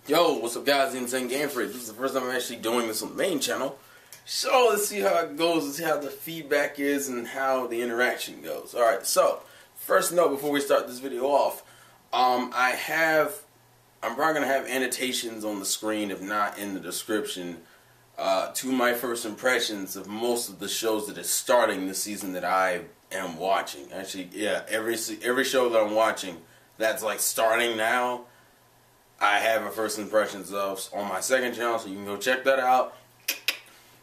Yo, what's up guys, Insane Game Freak. This is the first time I'm actually doing this on the main channel. So let's see how it goes, let's see how the feedback is and how the interaction goes. Alright, so first note before we start this video off, I'm probably going to have annotations on the screen, if not in the description, to my first impressions of most of the shows that is starting this season that I am watching. Actually, yeah, every show that I'm watching that's like starting now, I have a first impressions of on my second channel, so you can go check that out.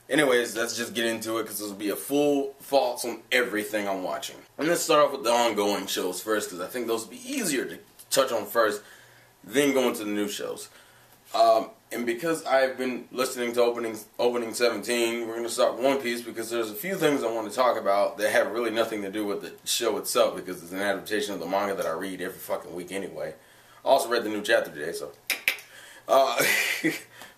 Anyways, let's just get into it because this will be a full thoughts on everything I'm watching. And let's start off with the ongoing shows first because I think those will be easier to touch on first, then go into the new shows. And because I've been listening to opening 17, we're going to start with One Piece because there's a few things I want to talk about that have really nothing to do with the show itself because it's an adaptation of the manga that I read every fucking week anyway. I also read the new chapter today, so.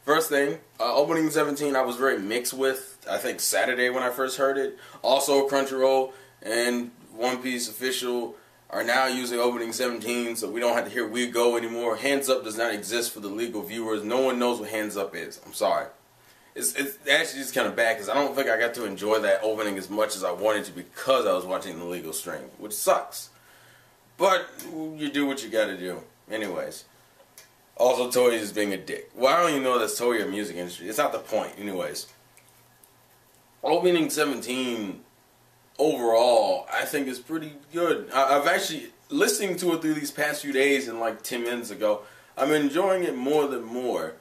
First thing, opening 17 I was very mixed with, I think Saturday when I first heard it. Also Crunchyroll and One Piece Official are now using opening 17, so we don't have to hear "We Go" anymore. Hands Up does not exist for the legal viewers. No one knows what Hands Up is. I'm sorry. It's actually just kind of bad because I don't think I got to enjoy that opening as much as I wanted to because I was watching the legal stream, which sucks. But you do what you gotta do. Anyways. Also, Toei is being a dick. Well, I don't even know that's Toei or music industry. It's not the point. Anyways. Opening 17, overall, I think is pretty good. I've actually, listening to it through these past few days and like 10 minutes ago, I'm enjoying it more than more.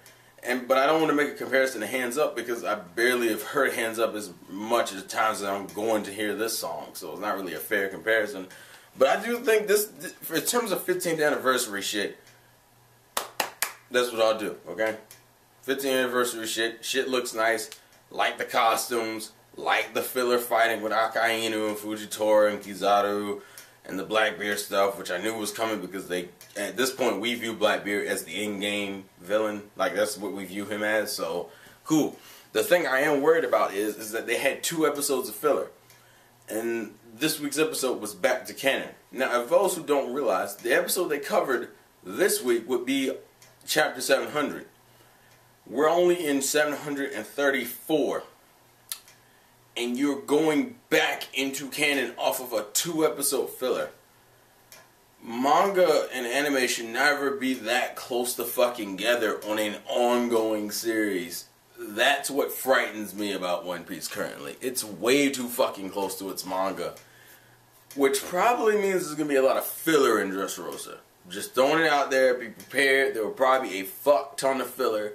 But I don't want to make a comparison to Hands Up because I barely have heard Hands Up as much as times as I'm going to hear this song. So it's not really a fair comparison. But I do think this, in terms of 15th anniversary shit, that's what I'll do, okay? 15th anniversary shit. Shit looks nice. Like the costumes. Like the filler fighting with Akainu and Fujitora and Kizaru and the Blackbeard stuff, which I knew was coming because they, at this point, we view Blackbeard as the in-game villain. Like, that's what we view him as, so cool. The thing I am worried about is that they had 2 episodes of filler. And this week's episode was back to canon. Now, if those who don't realize, the episode they covered this week would be Chapter 700. We're only in 734. And you're going back into canon off of a 2-episode filler. Manga and anime should never be that close to fucking together on an ongoing series. That's what frightens me about One Piece currently. It's way too fucking close to its manga. Which probably means there's going to be a lot of filler in Dressrosa. Just throwing it out there, be prepared. There will probably be a fuck ton of filler.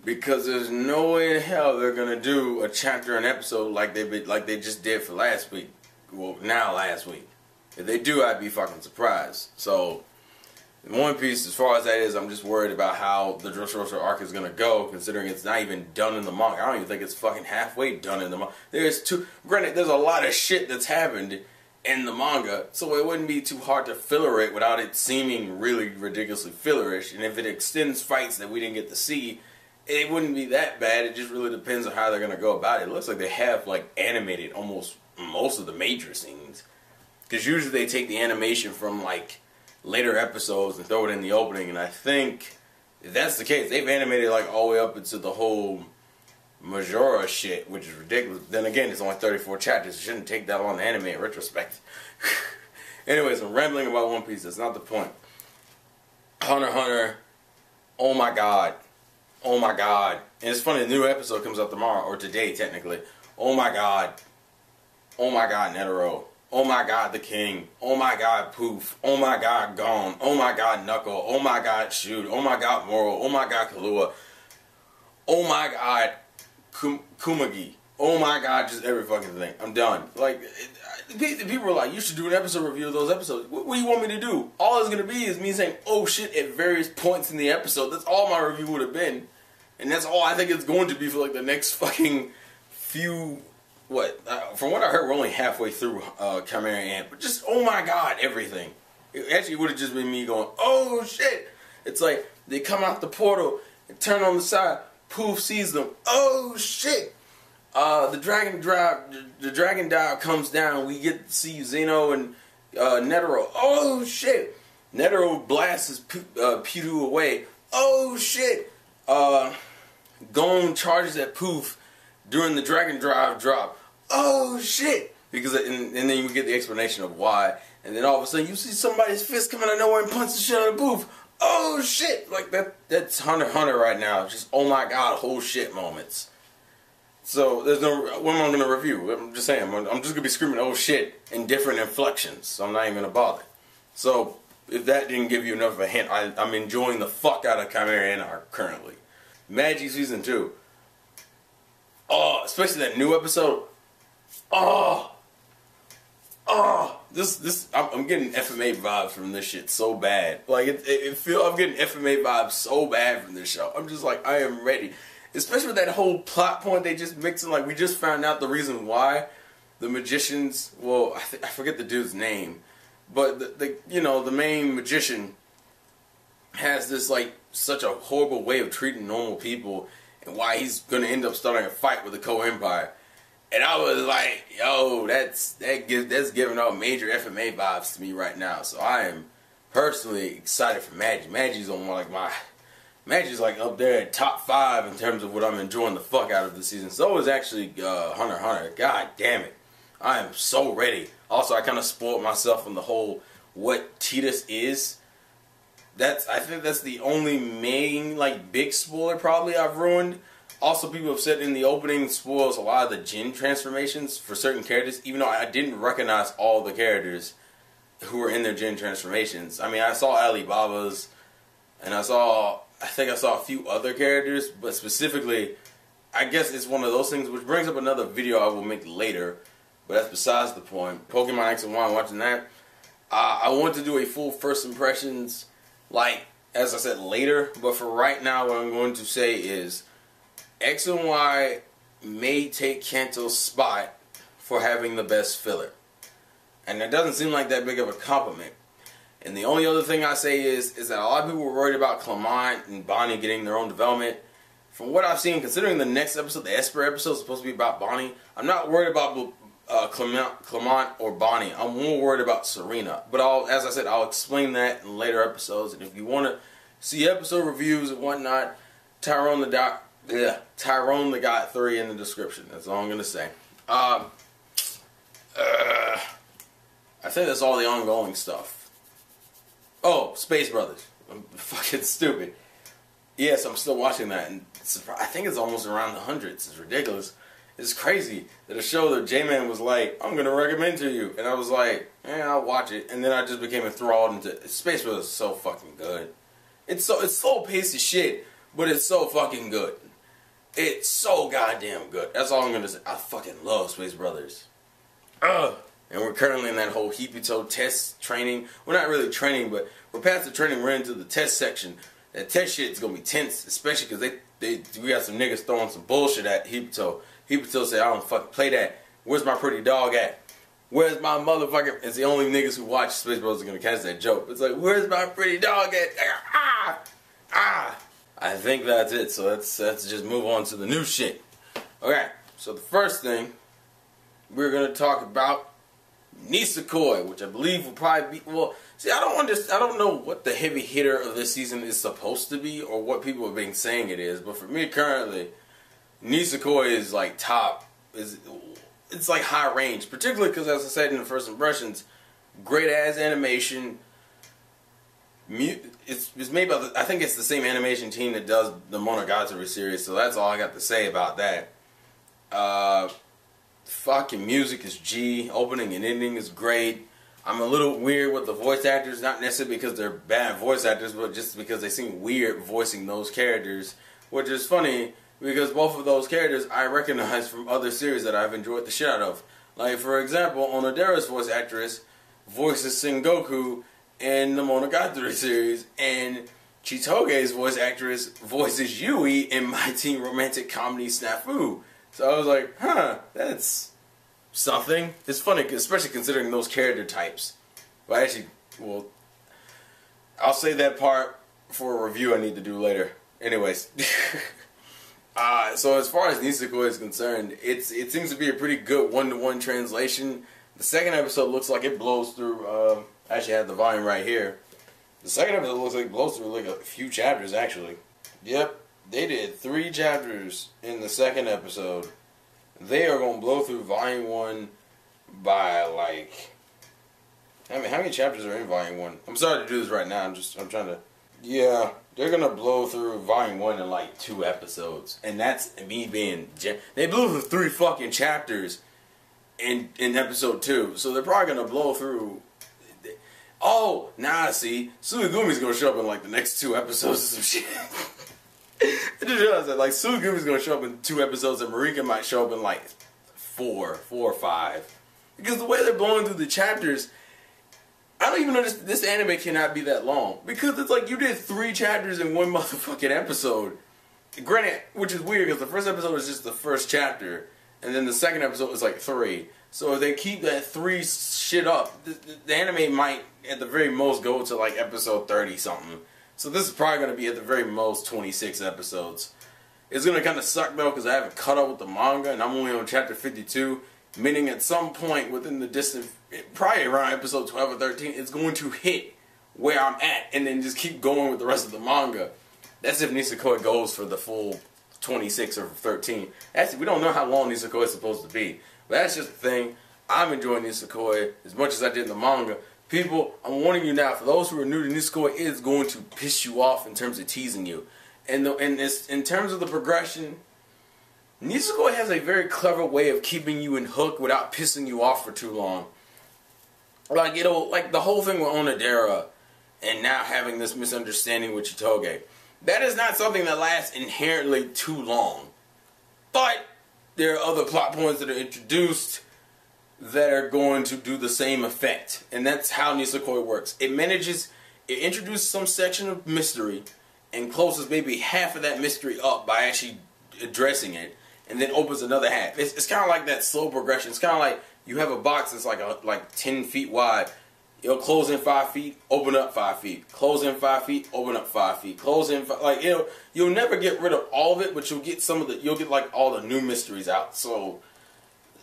Because there's no way in hell they're going to do a chapter and episode like they just did for last week. Well, now last week. If they do, I'd be fucking surprised. So, in One Piece, as far as that is, I'm just worried about how the Dressrosa arc is going to go, considering it's not even done in the manga. I don't even think it's fucking halfway done in the manga. Granted, there's a lot of shit that's happened in the manga, so it wouldn't be too hard to filler it without it seeming really ridiculously fillerish. And if it extends fights that we didn't get to see, it wouldn't be that bad. It just really depends on how they're going to go about it. It looks like they have like animated almost most of the major scenes. Because usually they take the animation from like later episodes and throw it in the opening. And I think if that's the case, they've animated like all the way up into the whole Majora shit, which is ridiculous. Then again, it's only 34 chapters. It shouldn't take that long to animate in retrospect. Anyways, I'm rambling about One Piece. That's not the point. Hunter x Hunter. Oh my god. Oh my god. And it's funny, the new episode comes out tomorrow, or today technically. Oh my god. Oh my god, Netero. Oh my god, the King. Oh my god, Poof. Oh my god, Gon. Oh my god, Knuckle. Oh my god, Shoot. Oh my god, Moro. Oh my god, Kahlua. Oh my god, Kumagi. Oh my god, just every fucking thing. I'm done. Like, people are like, you should do an episode review of those episodes. What do you want me to do? All it's going to be is me saying, oh shit, at various points in the episode. That's all my review would have been. And that's all I think it's going to be for like the next fucking few, from what I heard, we're only halfway through Chimera Ant. But just, oh my god, everything. It actually would have just been me going, oh shit. It's like, they come out the portal and turn on the side. Poof sees them. Oh shit. The dragon dive comes down. We get to see Zeno and Netero. Oh shit! Netero blasts his Piru away. oh shit, Gon charges at Poof during the Dragon Drive drop. Oh shit! Because and then you get the explanation of why, and then all of a sudden you see somebody's fist coming out of nowhere and punch the shit out of Poof. Oh shit! Like that's Hunter x Hunter right now. Just oh my god, whole shit moments. So there's no. What am I gonna review? I'm just saying. I'm just gonna be screaming oh shit in different inflections. So I'm not even gonna bother. So if that didn't give you enough of a hint, I'm enjoying the fuck out of Chimera Anarch currently. Magi season 2. Oh, especially that new episode. Oh, I'm getting FMA vibes from this shit so bad. Like I'm getting FMA vibes so bad from this show. I'm just like, I am ready. Especially with that whole plot point they just mixing. Like we just found out the reason why the magicians. Well, I forget the dude's name, but the main magician has this like such a horrible way of treating normal people, and why he's gonna end up starting a fight with the Empire. And I was like, yo, that's giving out major FMA vibes to me right now. So I am personally excited for Magi. Magi's like up there at top 5 in terms of what I'm enjoying the fuck out of the season. So is actually Hunter x Hunter. God damn it. I am so ready. Also, I kind of spoiled myself on the whole what Tidus is. I think that's the only main like big spoiler probably I've ruined. Also, people have said in the opening spoils a lot of the Jin transformations for certain characters, even though I didn't recognize all the characters who were in their Jin transformations. I mean, I saw Alibaba's, and I think I saw a few other characters, but specifically, I guess it's one of those things, which brings up another video I will make later, but that's besides the point. Pokemon X and Y, watching that. I want to do a full first impressions, like, as I said, later, but for right now, what I'm going to say is, X and Y may take Kanto's spot for having the best filler. And that doesn't seem like that big of a compliment. And the only other thing I say is that a lot of people were worried about Clement and Bonnie getting their own development. From what I've seen, considering the next episode, the Esper episode, is supposed to be about Bonnie, I'm not worried about Clement or Bonnie. I'm more worried about Serena. But as I said, I'll explain that in later episodes. And if you want to see episode reviews and whatnot, Tyrone the God 3 in the description. That's all I'm going to say. I think that's all the ongoing stuff. Oh, Space Brothers. I'm fucking stupid. Yes, I'm still watching that. And I think it's almost around the hundreds. It's ridiculous. It's crazy that a show that J-Man was like, I'm going to recommend to you. And I was like, I'll watch it. And then I just became enthralled into Space Brothers is so fucking good. It's slow paced as shit, but it's so fucking good. It's so goddamn good. That's all I'm going to say. I fucking love Space Brothers. And we're currently in that whole Hipito test training. We're not really training, but we're past the training. We're into the test section. That test shit is going to be tense, especially because we got some niggas throwing some bullshit at Hipito. Hipito said, I don't fucking play that. Where's my pretty dog at? Where's my motherfucking... It's the only niggas who watch Space Brothers are going to catch that joke. It's like, where's my pretty dog at? I think that's it, so let's just move on to the new shit. Okay, so the first thing we're going to talk about Nisekoi, which I believe will probably be... Well, see, I don't know what the heavy hitter of this season is supposed to be or what people have been saying it is, but for me currently, Nisekoi is like top. It's like high range, particularly because, as I said in the first impressions, great ass animation. It's made by I think it's the same animation team that does the Monogatari series, so that's all I got to say about that. Fucking music is G. Opening and ending is great. I'm a little weird with the voice actors, not necessarily because they're bad voice actors, but just because they seem weird voicing those characters, which is funny because both of those characters I recognize from other series that I've enjoyed the shit out of. Like, for example, Onodera's voice actress voices Sengoku in the Monogatari series, and Chitoge's voice actress voices Yui in My Teen Romantic Comedy Snafu. So I was like, that's something. It's funny, especially considering those character types. Well, actually, I'll say that part for a review I need to do later. Anyways. So as far as Nisekoi is concerned, it seems to be a pretty good one-to-one translation. The second episode looks like it blows through... I actually have the volume right here. The second episode looks like it blows through like a few chapters, actually. Yep, they did 3 chapters in the second episode. They are going to blow through Volume 1 by, like... I mean, how many chapters are in Volume 1? I'm sorry to do this right now. I'm trying to... Yeah, they're going to blow through Volume 1 in, like, 2 episodes. And that's me being... They blew through 3 fucking chapters in Episode 2. So they're probably going to blow through... Oh, now I see. Suigumi's going to show up in, like, the next 2 episodes or some shit. I just realized that, like, Suigumi's going to show up in 2 episodes and Marika might show up in, like, 4 or 5. Because the way they're blowing through the chapters, I don't even know this anime cannot be that long. Because it's like you did 3 chapters in one motherfucking episode. Granted, which is weird because the first episode is just the first chapter. And then the second episode is like 3. So if they keep that 3 shit up, the anime might at the very most go to like episode 30 something. So this is probably going to be at the very most 26 episodes. It's going to kind of suck though because I haven't caught up with the manga and I'm only on chapter 52. Meaning at some point within the distant, probably around episode 12 or 13, it's going to hit where I'm at and then just keep going with the rest of the manga. That's if Nisekoi goes for the full 26 or 13. Actually, we don't know how long Nisekoi is supposed to be. But that's just the thing. I'm enjoying Nisekoi as much as I did in the manga. People, I'm warning you now, for those who are new to Nisekoi, it is going to piss you off in terms of teasing you. And in terms of the progression, Nisekoi has a very clever way of keeping you in hook without pissing you off for too long. Like, like the whole thing with Onodera and now having this misunderstanding with Chitoge. That is not something that lasts inherently too long. But there are other plot points that are introduced that are going to do the same effect. And that's how Nisekoi works. It introduces some section of mystery and closes maybe half of that mystery up by actually addressing it. And then opens another half. It's kind of like that slow progression. It's kind of like you have a box that's like 10 feet wide. It'll close in 5 feet, open up 5 feet. Close in 5 feet, open up 5 feet. Close in 5, like you'll never get rid of all of it, but you'll get you'll get like all the new mysteries out. So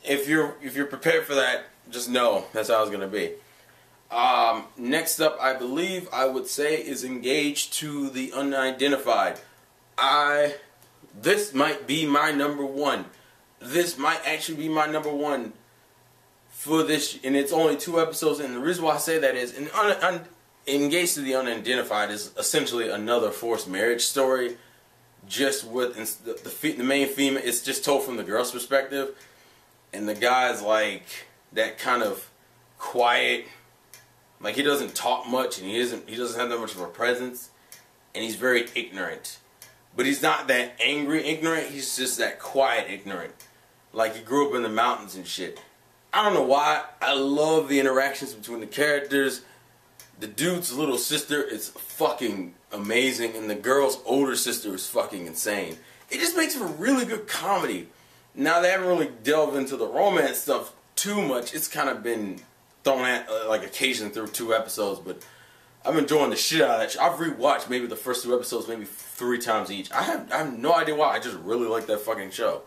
if you're prepared for that, just know that's how it's gonna be. Next up, I believe I would say is Engaged to the Unidentified. This might be my number 1. This might actually be my number 1 for this, and it's only 2 episodes. And the reason why I say that is, Engaged to the Unidentified is essentially another forced marriage story, just with the main female. It's just told from the girl's perspective, and the guy's like that kind of quiet, like he doesn't talk much, and he doesn't have that much of a presence, and he's very ignorant. But he's not that angry ignorant, he's just that quiet ignorant. Like he grew up in the mountains and shit. I don't know why, I love the interactions between the characters. The dude's little sister is fucking amazing, and the girl's older sister is fucking insane. It just makes for really good comedy. Now they haven't really delved into the romance stuff too much. It's kind of been thrown at like occasion through 2 episodes, but I'm enjoying the shit out of that shit. I've rewatched maybe the first 2 episodes maybe 3 times each. I have no idea why. I just really like that fucking show.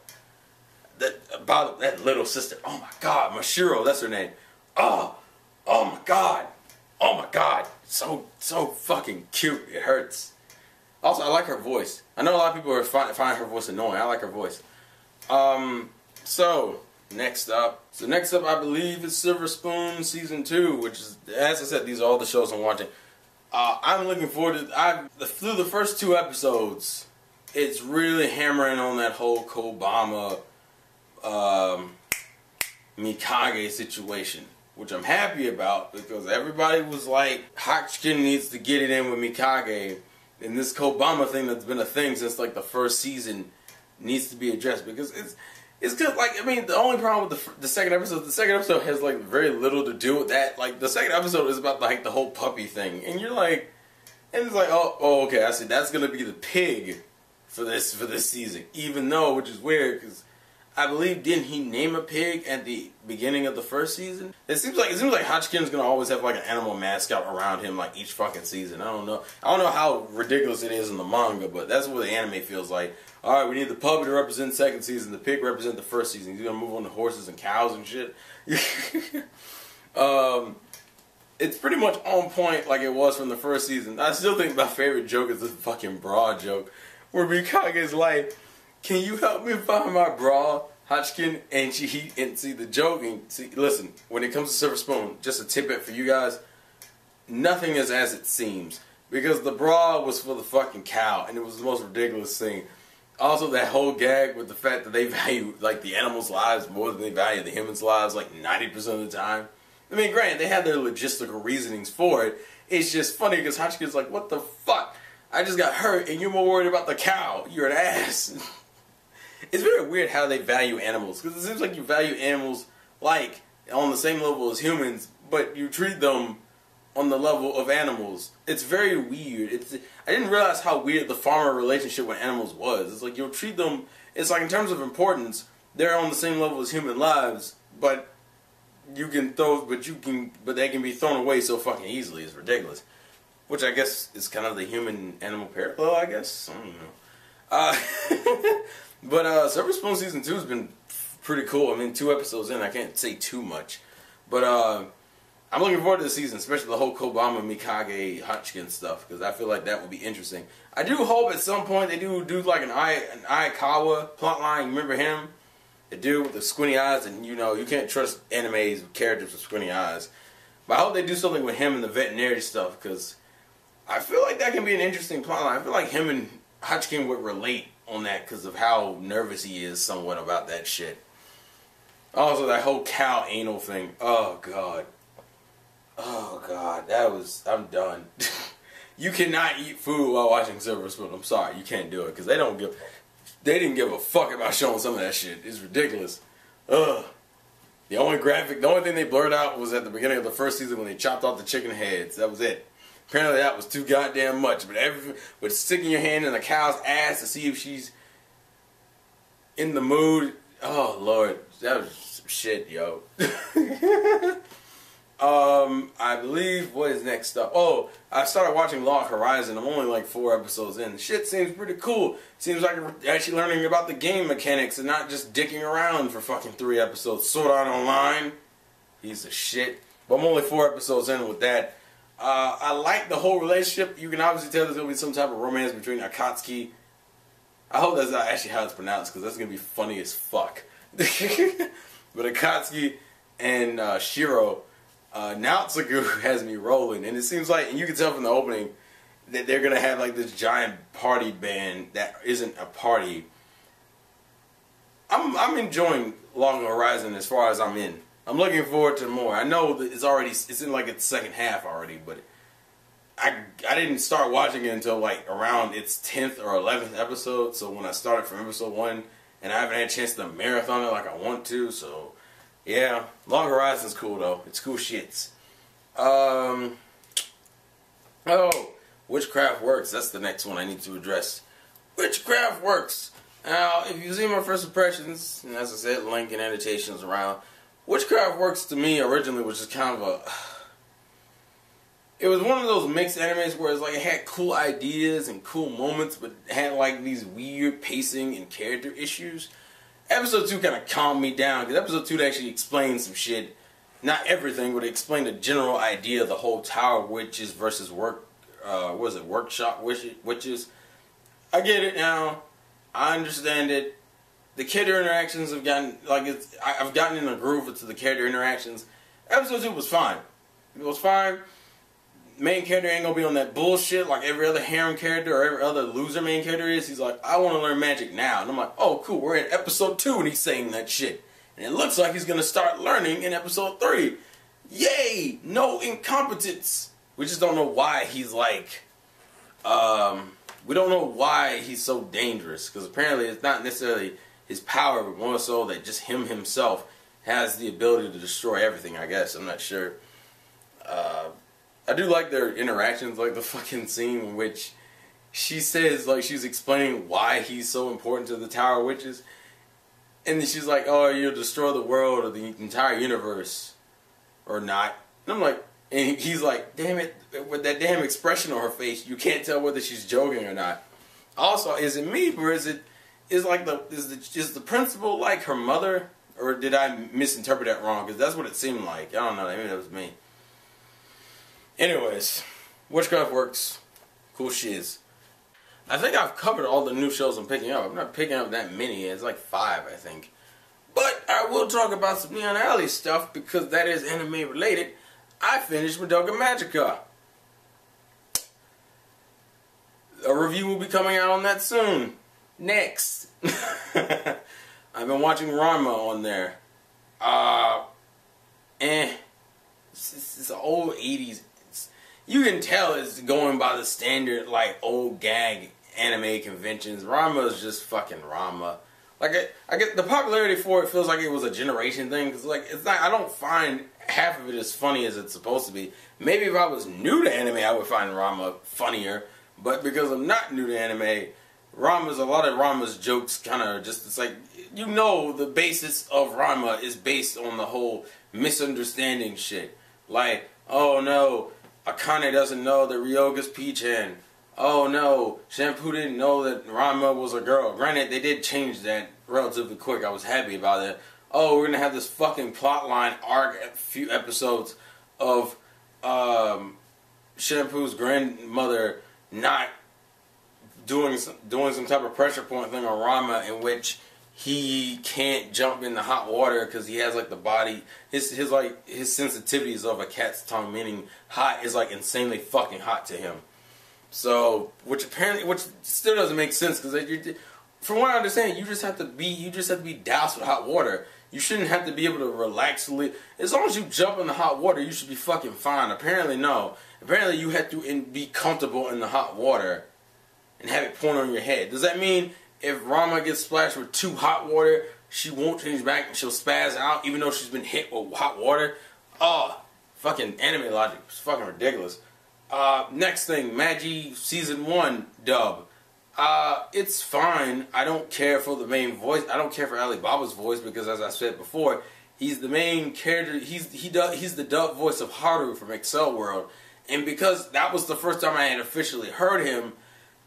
About that little sister. Oh my god, Mashiro, that's her name. Oh my god. Oh my god. So fucking cute. It hurts. Also, I like her voice. I know a lot of people find her voice annoying. I like her voice. So next up, I believe is Silver Spoon Season 2, which is, as I said, these are all the shows I'm watching. I'm looking forward to. Through the first 2 episodes, it's really hammering on that whole Kobama, Mikage situation, which I'm happy about because everybody was like, Hachiken needs to get it in with Mikage, and this Kobama thing that's been a thing since like the first season needs to be addressed because it's good. Like, I mean, the only problem with the second episode has like very little to do with that. Like, the second episode is about like the whole puppy thing, and you're like, and it's like, oh, okay, I see. That's gonna be the pig for this season. Even though, which is weird, because I believe didn't he name a pig at the beginning of the first season? It seems like Hachiken's gonna always have like an animal mascot around him like each fucking season. I don't know how ridiculous it is in the manga, but that's what the anime feels like. Alright, we need the puppy to represent second season, the pig represent the first season. He's gonna move on to horses and cows and shit. it's pretty much on point like it was from the first season. I still think my favorite joke is the fucking bra joke, where Mikage's like, "Can you help me find my bra, Hachkin?" And see the joke. And see, listen, when it comes to Silver Spoon, just a tidbit for you guys: nothing is as it seems, because the bra was for the fucking cow, and it was the most ridiculous thing. Also, that whole gag with the fact that they value like the animals' lives more than they value the humans' lives, like 90% of the time. I mean, granted, they had their logistical reasonings for it. It's just funny because Hachika's like, "What the fuck? I just got hurt and you're more worried about the cow. You're an ass." It's very weird how they value animals, because it seems like you value animals like on the same level as humans, but you treat them on the level of animals. It's very weird. I didn't realize how weird the farmer relationship with animals was. It's like you'll treat them, it's like in terms of importance, they're on the same level as human lives, but they can be thrown away so fucking easily. It's ridiculous. Which I guess is kind of the human-animal parallel, I guess. I don't know. But Silver Spoon Season 2 has been pretty cool. I mean, 2 episodes in, I can't say too much. But I'm looking forward to the season, especially the whole Kobama, Mikage, Hachkin stuff, because I feel like that will be interesting. I do hope at some point they do like an Aikawa plotline. Remember him? The dude with the squinty eyes, and you know, you can't trust animes with characters with squinty eyes. But I hope they do something with him and the veterinary stuff, because I feel like that can be an interesting plotline. I feel like him and Hachkin would relate on that because of how nervous he is somewhat about that shit. Also, that whole cow anal thing. Oh, God. Oh, God. I'm done. You cannot eat food while watching Silver Spoon. I'm sorry. You can't do it because they didn't give a fuck about showing some of that shit. It's ridiculous. Ugh. The only thing they blurred out was at the beginning of the first season when they chopped off the chicken heads. That was it. Apparently that was too goddamn much. But sticking your hand in a cow's ass to see if she's in the mood. Oh, Lord. That was some shit, yo. I believe, what is next up? Oh, I started watching Log Horizon. I'm only like 4 episodes in. The shit seems pretty cool. Seems like we're actually learning about the game mechanics and not just dicking around for fucking 3 episodes. Sword Art Online. Piece of shit. But I'm only 4 episodes in with that. I like the whole relationship. You can obviously tell there's going to be some type of romance between Akatsuki. I hope that's not actually how it's pronounced, because that's going to be funny as fuck. But Akatsuki and Shiro, Naotsuku has me rolling. And it seems like, and you can tell from the opening, that they're going to have like this giant party band that isn't a party. I'm enjoying Long Horizon as far as I'm in. I'm looking forward to more. I know that it's in like its second half already, but I didn't start watching it until like around its 10th or 11th episode. So when I started from episode 1, and I haven't had a chance to marathon it like I want to. So yeah, Long Horizon's cool though. It's cool shits. Oh, Witchcraft Works. That's the next one I need to address. Witchcraft Works. Now, if you've seen my first impressions, and as I said, link and annotations around. Witchcraft Works to me originally was just kind of it was one of those mixed animes where it's like it had cool ideas and cool moments, but it had like these weird pacing and character issues. Episode 2 kind of calmed me down, because episode 2 actually explained some shit. Not everything, but it explained the general idea of the whole Tower Witches versus Workshop Witches. I get it now. I understand it. The character interactions have gotten, I've gotten in a groove to the character interactions. Episode 2 was fine. It was fine. Main character ain't gonna be on that bullshit like every other harem character or every other loser main character is. He's like, I want to learn magic now. And I'm like, oh, cool, we're in episode 2 and he's saying that shit. And it looks like he's gonna start learning in episode 3. Yay! No incompetence! We just don't know why he's like, we don't know why he's so dangerous. Because apparently it's not necessarily his power, but more so that just himself has the ability to destroy everything, I guess. I'm not sure. I do like their interactions, like the fucking scene in which she says, like, she's explaining why he's so important to the Tower Witches. And then she's like, oh, you'll destroy the world or the entire universe. Or not. And I'm like, and he's like, damn it, with that damn expression on her face, you can't tell whether she's joking or not. Also, is it me, or is the principal like her mother? Or did I misinterpret that wrong? Because that's what it seemed like. I don't know, maybe that was me. Anyways, Witchcraft works. Cool shiz. I think I've covered all the new shows I'm picking up. I'm not picking up that many. It's like 5, I think. But I will talk about some Neon Alley stuff because that is anime related. I finished Madoka Magica. A review will be coming out on that soon. Next. I've been watching Ranma on there. It's an old 80s. You can tell it's going by the standard, like, old gag anime conventions. Ranma is just fucking Ranma. Like, I get the popularity for it feels like it was a generation thing. Cause like, it's not, I don't find half of it as funny as it's supposed to be. Maybe if I was new to anime, I would find Ranma funnier. But because I'm not new to anime, a lot of Ranma's jokes kind of just, it's like, you know, the basis of Ranma is based on the whole misunderstanding shit. Like, oh no, Akane doesn't know that Ryoga's P-chan. Oh no, Shampoo didn't know that Ranma was a girl. Granted, they did change that relatively quick. I was happy about it. Oh, we're gonna have this fucking plotline arc, a few episodes of Shampoo's grandmother not doing some type of pressure point thing on Ranma, in which he can't jump in the hot water because he has like the body, his sensitivities of a cat's tongue, meaning hot is like insanely fucking hot to him. So, which still doesn't make sense because from what I understand, you just have to be doused with hot water. You shouldn't have to be able to relaxly. As long as you jump in the hot water, you should be fucking fine. Apparently, no. Apparently, you have to be comfortable in the hot water and have it point on your head. Does that mean if Ranma gets splashed with too hot water, she won't change back and she'll spaz out even though she's been hit with hot water? Oh, fucking anime logic. It's fucking ridiculous. Next thing, Magi Season 1 dub. It's fine. I don't care for the main voice. I don't care for Alibaba's voice because, as I said before, he's the main character. He's the dub voice of Haru from Excel World. And because that was the first time I had officially heard him,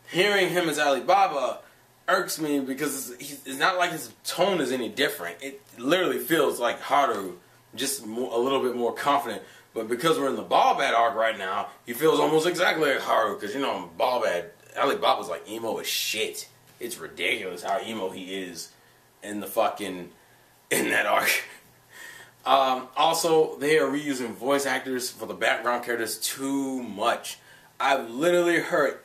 hearing him as Alibaba irks me because it's not like his tone is any different. It literally feels like Haru, just a little bit more confident. But because we're in the Ball Bad arc right now, he feels almost exactly like Haru. Because, you know, Ball Bad, Alibaba's like emo as shit. It's ridiculous how emo he is in that arc. Also, they are reusing voice actors for the background characters too much. I've literally heard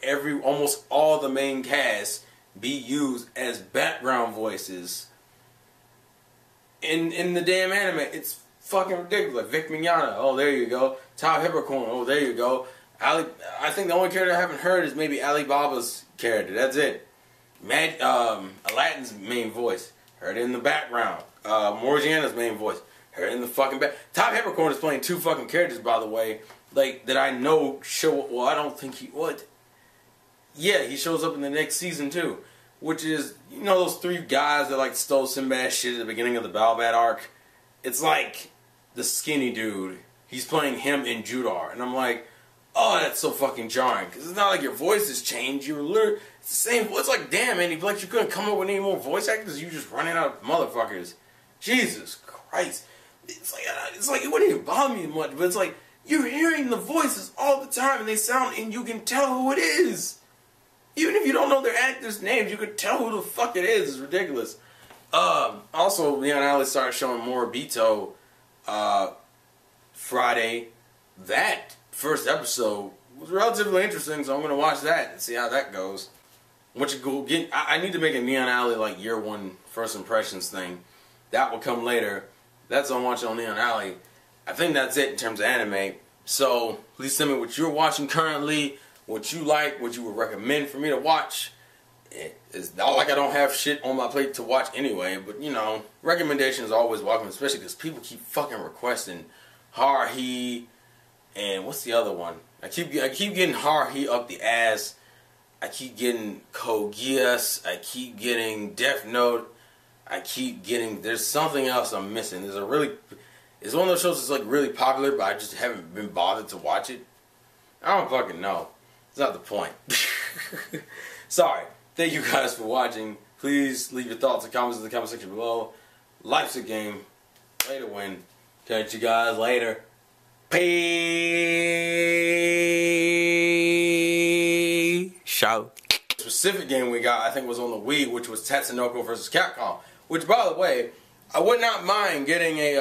almost all the main cast be used as background voices in the damn anime. It's fucking ridiculous. Like Vic Mignogna, oh there you go. Todd Hippercorn, oh there you go. I think the only character I haven't heard is maybe Alibaba's character. That's it. Aladdin's main voice, heard it in the background. Morgiana's main voice, heard it in the fucking back. Todd Hippercorn is playing 2 fucking characters, by the way, like that I know show. Well, I don't think he would. Yeah, he shows up in the next season too, which is, you know, those 3 guys that like stole Sinbad's shit at the beginning of the Balbat arc. It's like the skinny dude. He's playing him in Judar, and I'm like, oh, that's so fucking jarring because it's not like your voice has changed. You're literally it's the same. It's like, damn, Andy Blake, you couldn't come up with any more voice actors. You just running out of motherfuckers. Jesus Christ! It's like it wouldn't even bother me much, but it's like you're hearing the voices all the time, and they sound, and you can tell who it is. Even if you don't know their actors' names, you can tell who the fuck it is. It's ridiculous. Also, Neon Alley started showing more Bito Friday. That first episode was relatively interesting, so I'm going to watch that and see how that goes. I need to make a Neon Alley like year 1 first impressions thing. That will come later. That's what I'm watching on Neon Alley. I think that's it in terms of anime. So please tell me what you're watching currently, what you like, what you would recommend for me to watch. It's not like I don't have shit on my plate to watch anyway, but you know, recommendations are always welcome, especially because people keep fucking requesting Haruhi and what's the other one? I keep getting Haruhi up the ass. I keep getting Code Geass. I keep getting Death Note. I keep getting, there's something else I'm missing. It's one of those shows that's like really popular, but I just haven't been bothered to watch it. I don't fucking know. It's not the point. Sorry. Thank you guys for watching. Please leave your thoughts and comments in the comment section below. Life's a game. Play to win. Catch you guys later. Peace. sure. The specific game we got, I think, was on the Wii, which was Tatsunoko vs. Capcom. Which, by the way, I would not mind getting a